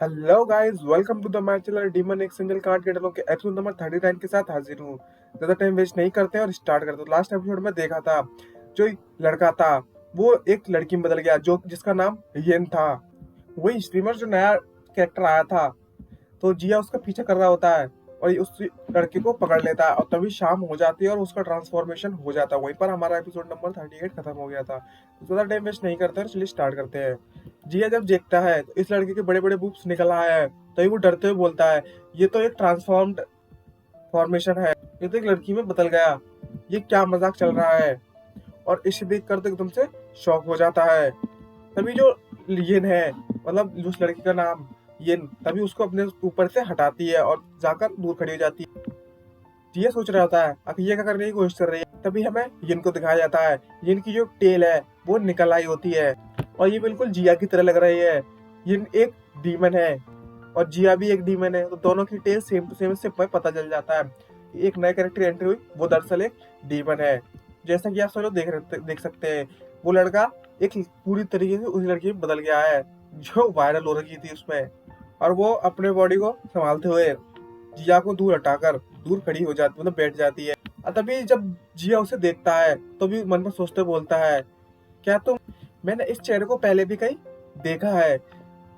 Hello guys, welcome to the my channel demon X angel card गेटरों के episode number 39 के साथ हाजिर हूँ। ज्यादा टाइम वेस्ट नहीं करते और स्टार्ट करते। तो लास्ट एपिसोड में देखा था, जो लड़का था वो एक लड़की में बदल गया, जो जिसका नाम येन था। वही स्ट्रीमर जो नया कैरेक्टर आया था, तो जिया उसका पीछे कर रहा होता है और ये उस लड़के को पकड़ लेता है और तभी शाम हो जाती है और उसका ट्रांसफॉर्मेशन हो जाता है। वहीं पर हमारा एपिसोड नंबर 38 खत्म हो गया था। तो ज्यादा टाइम वेस्ट नहीं करते हैं, चलिए स्टार्ट करते हैं। जिया जब देखता है तो इस लड़के के बड़े बड़े बूब्स निकल आए हैं, तभी वो डरते हुए बोलता है, ये तो एक ट्रांसफॉर्म्ड फॉर्मेशन है, ये तो एक लड़की में बदल गया, ये क्या मजाक चल रहा है। और इसे देख कर तो एकदम से शॉक हो जाता है। तभी जो लियन है, मतलब उस लड़की का नाम येन, तभी उसको अपने ऊपर से हटाती है और जाकर दूर खड़ी हो जाती है। ये सोच रहा होता है आखिर ये क्या करने की कोशिश कर रही है। तभी हमें येन को दिखाया जाता है। येन की जो टेल है वो निकल आई होती है और ये बिल्कुल जिया की तरह लग रही है। येन एक डीमन है और जिया भी एक डीमन है, तो दोनों की टेल सेम टू सेम से पता चल जाता है कि एक नए कैरेक्टर एंट्री हुई, वो दरअसल एक डीमन है। जैसा कि आप सब लोग देख सकते हैं, वो लड़का एक पूरी तरीके से उस लड़की में बदल गया है जो वायरल हो रही थी उसमें। और वो अपने बॉडी को संभालते हुए जिया को दूर हटाकर दूर खड़ी हो जाती, मतलब बैठ जाती है। और तभी जब जिया उसे देखता है तो भी मन में सोचते बोलता है, क्या तुम, मैंने इस चेहरे को पहले भी कहीं देखा है,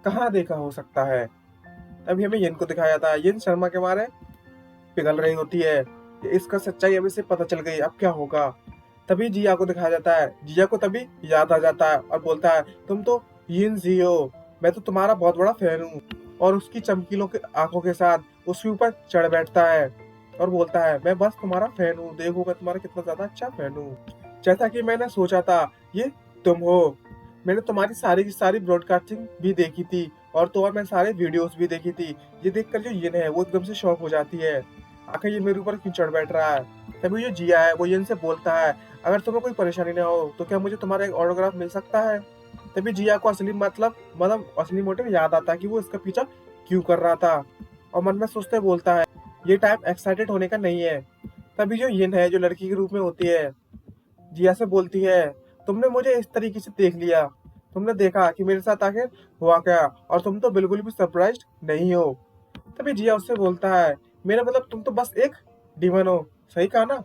कहाँ देखा हो सकता है। तभी हमें येन को दिखाया जाता है। येन शर्मा के मारे पिघल रही होती है कि इसका सच्चाई अभी से पता चल गई, अब क्या होगा। तभी जिया को दिखाया जाता है। जिया को तभी याद आ जाता है और बोलता है, तुम तो यिन जी हो, मैं तो तुम्हारा बहुत बड़ा फैन हूँ। और उसकी चमकीलों के आंखों के साथ उसके ऊपर चढ़ बैठता है और बोलता है, मैं बस तुम्हारा फैन हूँ, देखो मैं तुम्हारा कितना ज्यादा अच्छा फैन हूँ। जैसा कि मैंने सोचा था, ये तुम हो। मैंने तुम्हारी सारी की सारी ब्रॉडकास्टिंग भी देखी थी और तो और मैं सारे वीडियोस भी देखी थी। ये देखकर जो यिन है वो एकदम से शॉक हो जाती है, आखिर ये मेरे ऊपर क्यों चढ़ बैठ रहा है। तभी जो जिया है वो यिन से बोलता है, अगर तुम्हें कोई परेशानी ना हो तो क्या मुझे तुम्हारा एक ऑटोग्राफ मिल सकता है। तभी जिया को असली मतलब असली मोटिव याद आता है कि वो इसका पीछा क्यों कर रहा था और मन में सोचते बोलता है, ये टाइम एक्साइटेड होने का नहीं है। तभी जो यिन है, जो लड़की के रूप में होती है, जिया से बोलती है, तुमने मुझे इस तरीके से देख लिया, तुमने देखा कि मेरे साथ आखिर हुआ क्या, और तुम तो बिल्कुल भी सरप्राइज्ड नहीं हो। तभी जिया उससे बोलता है, मेरा मतलब तुम तो बस एक डीमन हो, सही कहा ना।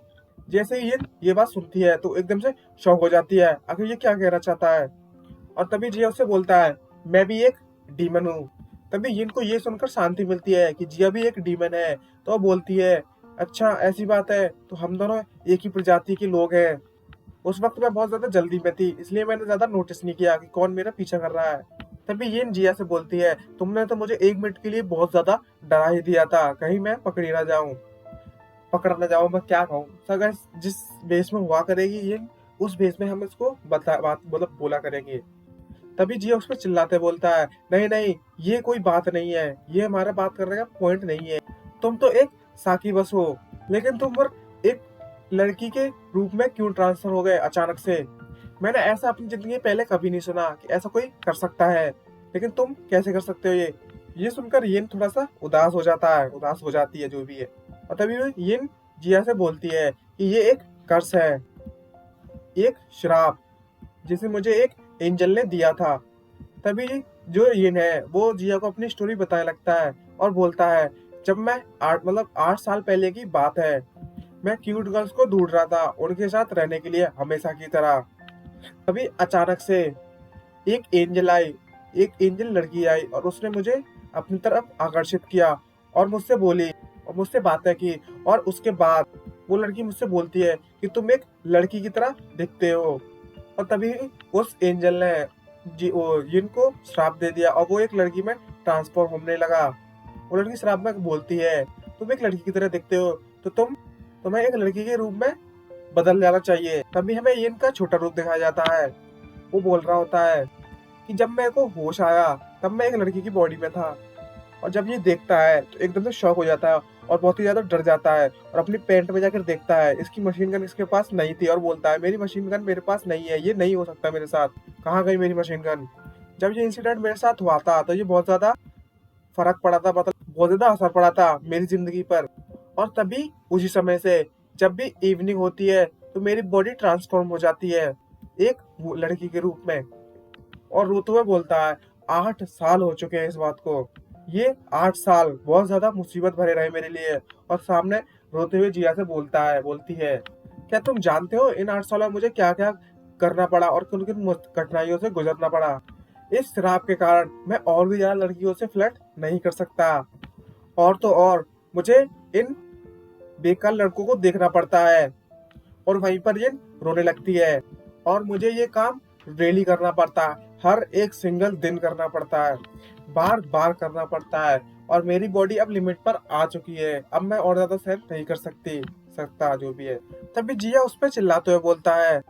जैसे ही ये बात सुनती है तो एकदम से शॉक हो जाती है, आखिर ये क्या कहना चाहता है। और तभी जिया उससे बोलता है, मैं भी एक डीमन हूँ। तभी यिन को ये सुनकर शांति मिलती है कि जिया भी एक डीमन है। तो वो बोलती है, अच्छा ऐसी बात है, तो हम दोनों एक ही प्रजाति के लोग हैं। उस वक्त मैं बहुत ज्यादा जल्दी में थी, इसलिए मैंने ज्यादा नोटिस नहीं किया कि कौन मेरा पीछा कर रहा है। तभी ये जिया से बोलती है, तुमने तो मुझे 1 मिनट के लिए बहुत ज्यादा डरा ही दिया था, कहीं मैं पकड़ी ना जाऊं, पकड़ ना जाऊं, मैं क्या कहूँ। तो अगर जिस बेस में हुआ करेगी ये, उस बेस में हम इसको बता बात मतलब बोला करेंगे। तभी जिया उस पर चिल्लाते बोलता है, नहीं नहीं, ये कोई बात नहीं है, ये हमारा बात करने का पॉइंट नहीं है। तुम तो एक साकी बस हो, लेकिन तुम और एक लड़की के रूप में क्यों ट्रांसफर हो गए अचानक से। मैंने ऐसा अपनी जिंदगी में पहले कभी नहीं सुना कि ऐसा कोई कर सकता है, लेकिन तुम कैसे कर सकते हो ये सुनकर येन थोड़ा सा उदास हो जाता है, उदास हो जाती है जो भी है। और तभी वो येन जिया से बोलती है कि ये एक कर्स है, एक श्राप, जिसे मुझे एक एंजल ने दिया था। तभी जो येन है वो जिया को अपनी स्टोरी बताने लगता है और बोलता है, जब मैं 8 साल पहले की बात है, मैं क्यूट गर्ल्स को ढूंढ रहा था उनके साथ रहने के लिए हमेशा की तरह। तभी अचानक से एक एंजल आई, एक एंजल लड़की आई और उसने मुझे अपनी तरफ आकर्षित किया और मुझसे बोली और मुझसे बातें की। और उसके बाद वो लड़की मुझसे बोलती है कि तुम एक लड़की की तरह दिखते हो। और तभी उस एंजल ने जिन को श्राप दे दिया और वो एक लड़की में ट्रांसफॉर्म होने लगा। वो लड़की श्राप में बोलती है, तुम एक लड़की की तरह दिखते हो, तो तुम्हें एक लड़की के रूप में बदल जाना चाहिए। तभी हमें यिन का छोटा रूप दिखाया जाता है। वो बोल रहा होता है कि जब मेरे को होश आया तब मैं एक लड़की की बॉडी में था। और जब ये देखता है तो एकदम से शॉक हो जाता है और बहुत ही ज्यादा डर जाता है और अपनी पैंट में जाकर देखता है, इसकी मशीन गन इसके पास नहीं थी और बोलता है, मेरी मशीन गन मेरे पास नहीं है, ये नहीं हो सकता मेरे साथ, कहाँ गई मेरी मशीन गन। जब ये इंसिडेंट मेरे साथ हुआ था तो ये बहुत ज्यादा फर्क पड़ा था, मतलब बहुत ज्यादा असर पड़ा था मेरी जिंदगी पर। और तभी उसी समय से जब भी इवनिंग होती है तो मेरी बॉडी ट्रांसफॉर्म हो जाती है एक लड़की के रूप में। और रोते हुए बोलता है, 8 साल हो चुके हैं इस बात को, ये 8 साल बहुत ज़्यादा मुसीबत भरे रहे मेरे लिए। और सामने रोते हुए जिया से बोलती है, क्या तुम जानते हो इन 8 सालों में मुझे क्या-क्या करना पड़ा और किन-किन कठिनाइयों से गुजरना पड़ा। इस शराब के कारण मैं और भी ज़्यादा लड़कियों से फ्लर्ट नहीं कर सकता। और तो और मुझे इन बेकार लड़कों को देखना पड़ता है और वहीं पर ये रोने लगती है। और मुझे ये काम डेली करना पड़ता है, हर एक सिंगल दिन करना पड़ता है, बार-बार करना पड़ता है। और मेरी बॉडी अब लिमिट पर आ चुकी है, अब मैं और ज़्यादा सहन नहीं कर सकता जो भी है। तभी जिया उस पे चिल्लाते हुए बोलता है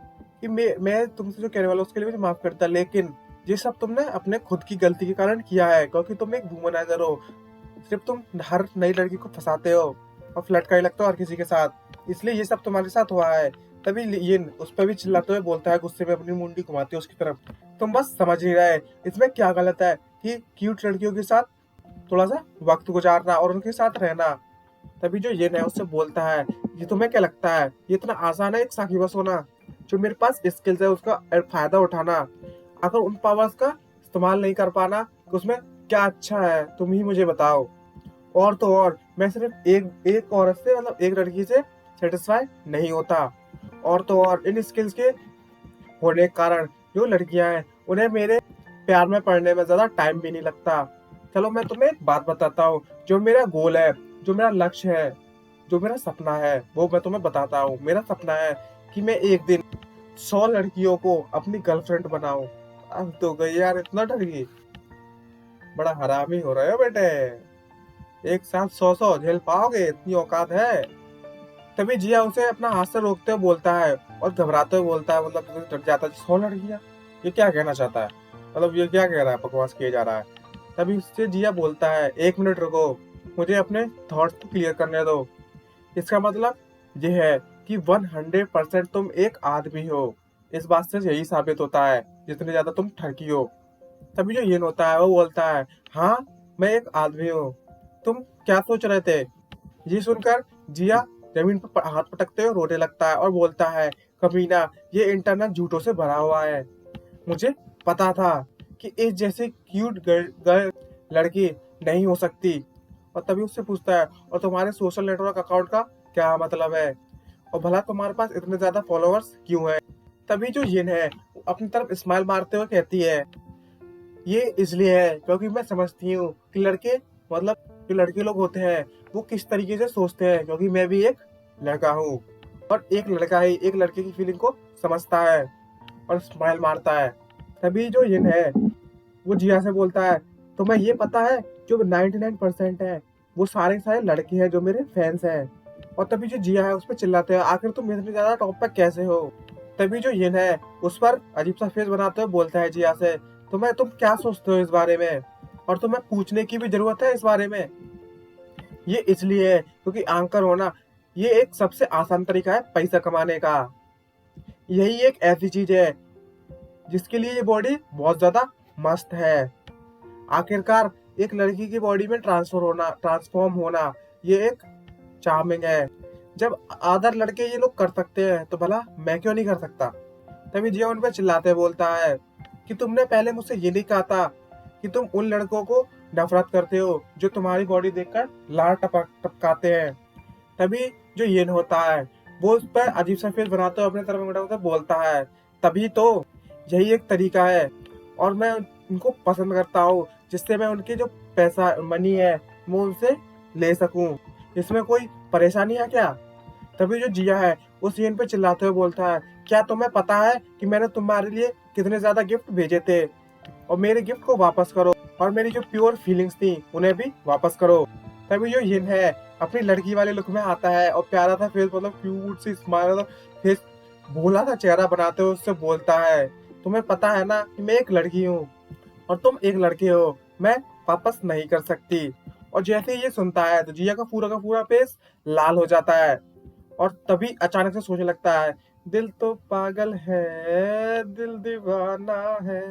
कि मैं तुमसे जो कहने वाला हूँ उसके लिए मुझे माफ़ करता, लेकिन ये सब तुमने अपने खुद की गलती के कारण किया है, क्योंकि तुम एक वुमनाइज़र हो। सिर्फ तुम हर नई लड़की को फंसाते हो और फ्लर्ट करने लगते हो हर किसी के साथ, इसलिए ये सब तुम्हारे साथ हुआ है। तभी लियन उस पर भी चिल्लाते हुए बोलता है, गुस्से में अपनी मुंडी घुमाते हुए उसकी तरफ, तुम बस समझ नहीं रहे इसमें क्या गलत है कि क्यूट लड़कियों के साथ थोड़ा सा वक्त गुजारना और उनके साथ रहना। तभी जो येन है उससे बोलता है, ये तुम्हें क्या लगता है ये इतना आसान है एक साकिबा होना? जो मेरे पास स्किल्स है उसका फायदा उठाना, अगर उन पावर्स का इस्तेमाल नहीं कर पाना तो उसमें क्या अच्छा है, तुम ही मुझे बताओ। और तो और मैं सिर्फ एक एक औरत से मतलब एक लड़की से सेटिस्फाई नहीं होता। और तो और इन स्किल्स के होने के कारण जो लड़कियां हैं उन्हें मेरे प्यार में पड़ने में ज्यादा टाइम भी नहीं लगता। चलो मैं तुम्हें एक बात बताता हूँ, जो मेरा गोल है, जो मेरा लक्ष्य है, जो मेरा सपना है वो मैं तुम्हें बताता हूँ। मेरा सपना है कि मैं एक दिन 100 लड़कियों को अपनी गर्लफ्रेंड बनाऊं। अब तो गई यार, इतना डर गई, बड़ा हरामी हो रहे हो बेटे। एक साथ 100 झेल पाओगे, इतनी औकात है? तभी जिया उसे अपना हाथ से रोकते हुए बोलता है और घबराते हुए बोलता है, मतलब डर जाता है, 100 लड़कियां, ये क्या कहना चाहता है, मतलब ये क्या कह रहा है, बकवास किया जा रहा है। तभी उससे जिया बोलता है, 1 मिनट रुको, मुझे अपने थॉट्स को क्लियर करने दो। इसका मतलब ये है कि 100% तुम एक आदमी हो। इस बात से यही साबित होता है जितने ज्यादा तुम ठरकी हो। तभी जो येन होता है वो बोलता है, हाँ मैं एक आदमी हूँ, तुम क्या सोच रहे थे? ये सुनकर जिया जमीन पर हाथ पटकते हुए रोने लगता है और बोलता है, कमीना, ये इंटरनेट झूठों से भरा हुआ है। मुझे पता था कि इस जैसी क्यूट गर्ल लड़की नहीं हो सकती। और तभी उससे पूछता है, और तुम्हारे सोशल नेटवर्क अकाउंट का क्या मतलब है, और भला तुम्हारे पास इतने ज्यादा फॉलोअर्स क्यों हैं? तभी जो येन है वो अपनी तरफ स्माइल मारते हुए कहती है, ये इसलिए है क्योंकि मैं समझती हूँ कि लड़के, मतलब जो लड़के लोग होते हैं वो किस तरीके से सोचते हैं, क्योंकि मैं भी एक लड़का हूँ और एक लड़का ही एक लड़के की फीलिंग को समझता है और स्माइल मारता है। तभी जो यिन है वो जिया से बोलता है, तुम्हें ये पता है जो 99% है वो सारे सारे लड़के हैं जो मेरे फैंस हैं। और तभी जो जिया है उस पर चिल्लाते हैं, आखिर तुम इतने ज्यादा टॉप पे कैसे हो? तभी जो यिन है उस पर अजीब सा फेस बनाते हुए बोलता है जिया से, तुम क्या सोचते हो इस बारे में, और तुम्हें पूछने की भी जरूरत है इस बारे में? ये इसलिए है क्योंकि एंकर होना ये एक सबसे आसान तरीका है पैसा कमाने का। यही एक ऐसी चीज है जिसके लिए ये बॉडी बहुत ज्यादा मस्त है। आखिरकार एक लड़की की बॉडी में ट्रांसफॉर्म होना ये एक चार्मिंग है। जब अदर लड़के ये लोग कर सकते हैं तो भला मैं क्यों नहीं कर सकता? तभी जिया उन पर चिल्लाते बोलता है कि तुमने पहले मुझसे ये नहीं कहा था कि तुम उन लड़कों को नफरत करते हो जो तुम्हारी बॉडी देखकर लार टपकाते हैं। तभी जो येन होता है वो उस पर अजीब सा फेस बनाते हुए अपने तरफ मुड़कर बोलता है, तभी तो यही एक तरीका है और मैं उनको पसंद करता हूँ जिससे मैं उनकी जो पैसा मनी है वो उनसे ले सकूं। इसमें कोई परेशानी है क्या? तभी जो जिया है उस येन पे चिल्लाते हुए बोलता है, क्या तुम्हें पता है कि मैंने तुम्हारे लिए कितने ज्यादा गिफ्ट भेजे थे, और मेरे गिफ्ट को वापस करो और मेरी जो प्योर फीलिंग्स थी उन्हें भी वापस करो। तभी जो यिन है अपनी लड़की वाले लुक में आता है और प्यारा सा फेस, मतलब क्यूट सी स्माइल फेस, भोला सा चेहरा बनाते हुए उससे बोलता है, तुम्हें पता है ना कि मैं एक लड़की हूँ और तुम एक लड़के हो, मैं वापस नहीं कर सकती। और जैसे ही ये सुनता है तो जिया का पूरा फेस लाल हो जाता है और तभी अचानक से सोचने लगता है, दिल तो पागल है, दिल दीवाना है।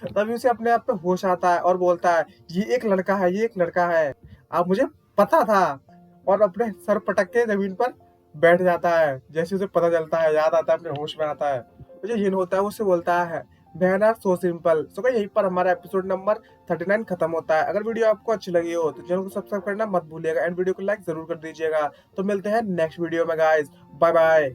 तभी उसे अपने आप पे होश आता है और बोलता है, ये एक लड़का है, ये एक लड़का है, अब मुझे पता था। और अपने सर पटक के जमीन पर बैठ जाता है। जैसे उसे पता चलता है, याद आता है, अपने होश में आता है। तो जो यिन होता है उससे बोलता है, बहना सो सिंपल। सो गाइस यहीं पर हमारा एपिसोड नंबर 39 खत्म होता है। अगर वीडियो आपको अच्छी लगी हो तो चैनल को सब्सक्राइब करना मत भूलिएगा एंड वीडियो को लाइक जरूर कर दीजिएगा। तो मिलते हैं नेक्स्ट वीडियो में गाइस, बाय बाय।